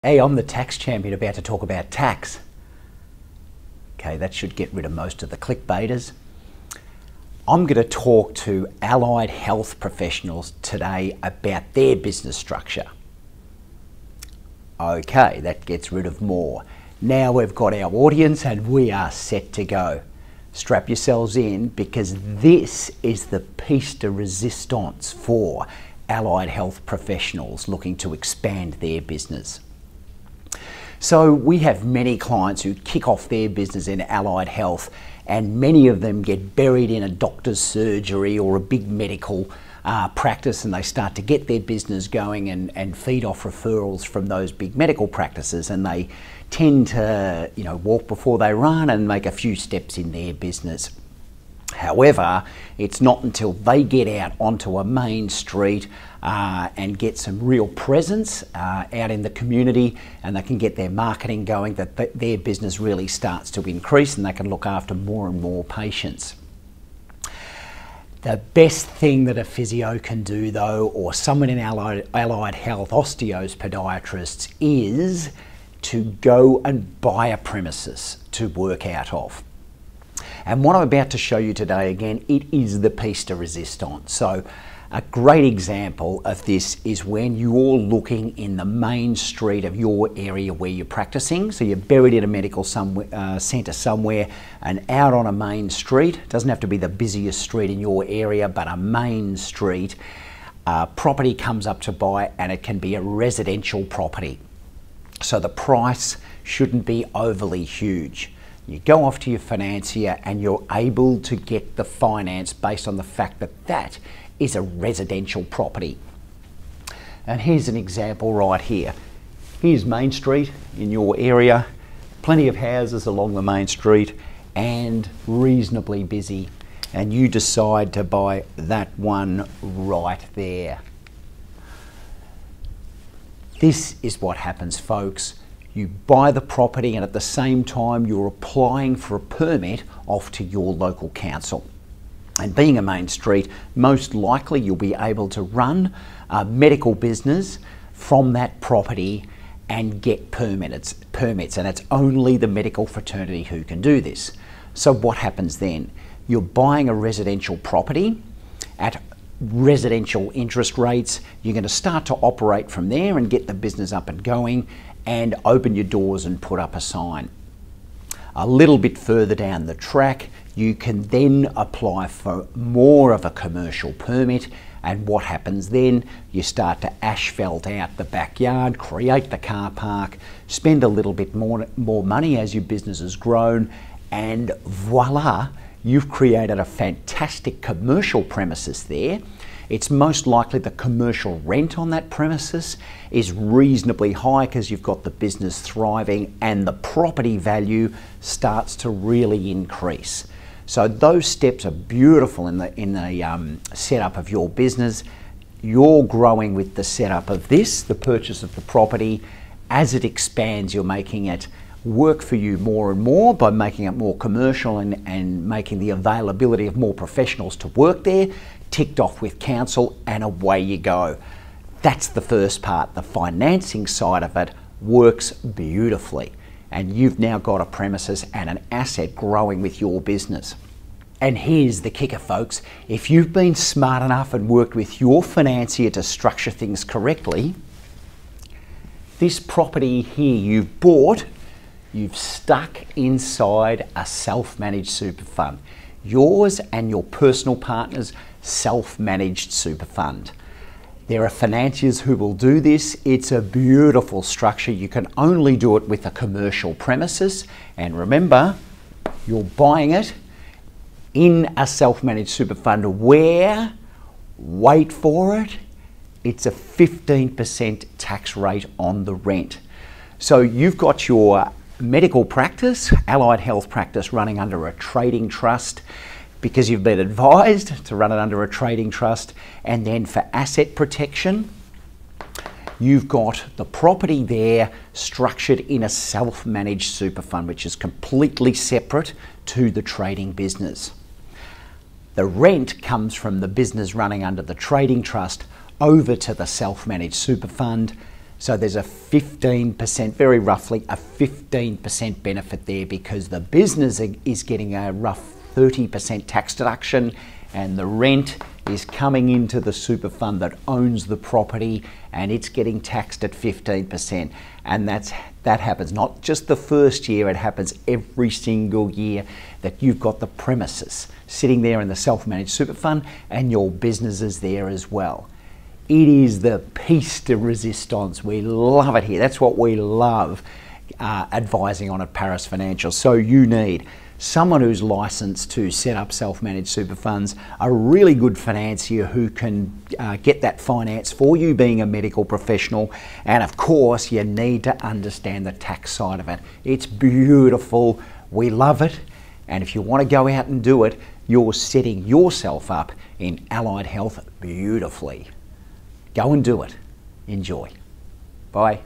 Hey, I'm the tax champion about to talk about tax. Okay, that should get rid of most of the clickbaiters. I'm going to talk to allied health professionals today about their business structure. Okay, that gets rid of more. Now we've got our audience and we are set to go. Strap yourselves in because this is the piece de resistance for allied health professionals looking to expand their business. So we have many clients who kick off their business in allied health, and many of them get buried in a doctor's surgery or a big medical practice, and they start to get their business going and feed off referrals from those big medical practices, and they tend to walk before they run and make a few steps in their business. However, it's not until they get out onto a main street and get some real presence out in the community, and they can get their marketing going, that their business really starts to increase and they can look after more and more patients. The best thing that a physio can do though, or someone in allied health, osteos, podiatrists, is to go and buy a premises to work out of. And what I'm about to show you today, again, it is the piece de resistance. So a great example of this is when you're looking in the main street of your area where you're practicing. So you're buried in a medical centre somewhere and out on a main street. It doesn't have to be the busiest street in your area, but a main street. Property comes up to buy, and it can be a residential property. So the price shouldn't be overly huge. You go off to your financier and you're able to get the finance based on the fact that that is a residential property. And here's an example right here. Here's Main Street in your area, plenty of houses along the main street and reasonably busy. And you decide to buy that one right there. This is what happens, folks. You buy the property and at the same time you're applying for a permit off to your local council. And being a main street, most likely you'll be able to run a medical business from that property and get permits, and it's only the medical fraternity who can do this. So what happens then? You're buying a residential property at residential interest rates. You're going to start to operate from there and get the business up and going and open your doors and put up a sign. A little bit further down the track, you can then apply for more of a commercial permit, and what happens then? You start to asphalt out the backyard, create the car park, spend a little bit more money as your business has grown, and voila, you've created a fantastic commercial premises there. It's most likely the commercial rent on that premises is reasonably high because you've got the business thriving and the property value starts to really increase. So those steps are beautiful in the setup of your business. You're growing with the setup of this, the purchase of the property. As it expands, you're making it work for you more and more by making it more commercial and making the availability of more professionals to work there ticked off with council, and away you go. That's the first part. The financing side of it works beautifully, and you've now got a premises and an asset growing with your business. And here's the kicker, folks. If you've been smart enough and worked with your financier to structure things correctly, this property here you've bought, you've stuck inside a self-managed super fund. Yours and your personal partner's self-managed super fund. There are financiers who will do this. It's a beautiful structure. You can only do it with a commercial premises. And remember, you're buying it in a self-managed super fund where, wait for it, it's a 15% tax rate on the rent. So you've got your medical practice, allied health practice, running under a trading trust because you've been advised to run it under a trading trust. And then for asset protection, you've got the property there structured in a self-managed super fund, which is completely separate to the trading business. The rent comes from the business running under the trading trust over to the self-managed super fund. So there's a 15%, very roughly, a 15% benefit there because the business is getting a rough 30% tax deduction and the rent is coming into the super fund that owns the property and it's getting taxed at 15%. And that happens not just the first year, it happens every single year that you've got the premises sitting there in the self-managed super fund and your business is there as well. It is the piece de resistance. We love it here. That's what we love advising on at Paris Financial. So you need someone who's licensed to set up self-managed super funds, a really good financier who can get that finance for you, being a medical professional, and of course you need to understand the tax side of it. It's beautiful, we love it, and if you want to go out and do it, you're setting yourself up in allied health beautifully. Go and do it. Enjoy. Bye.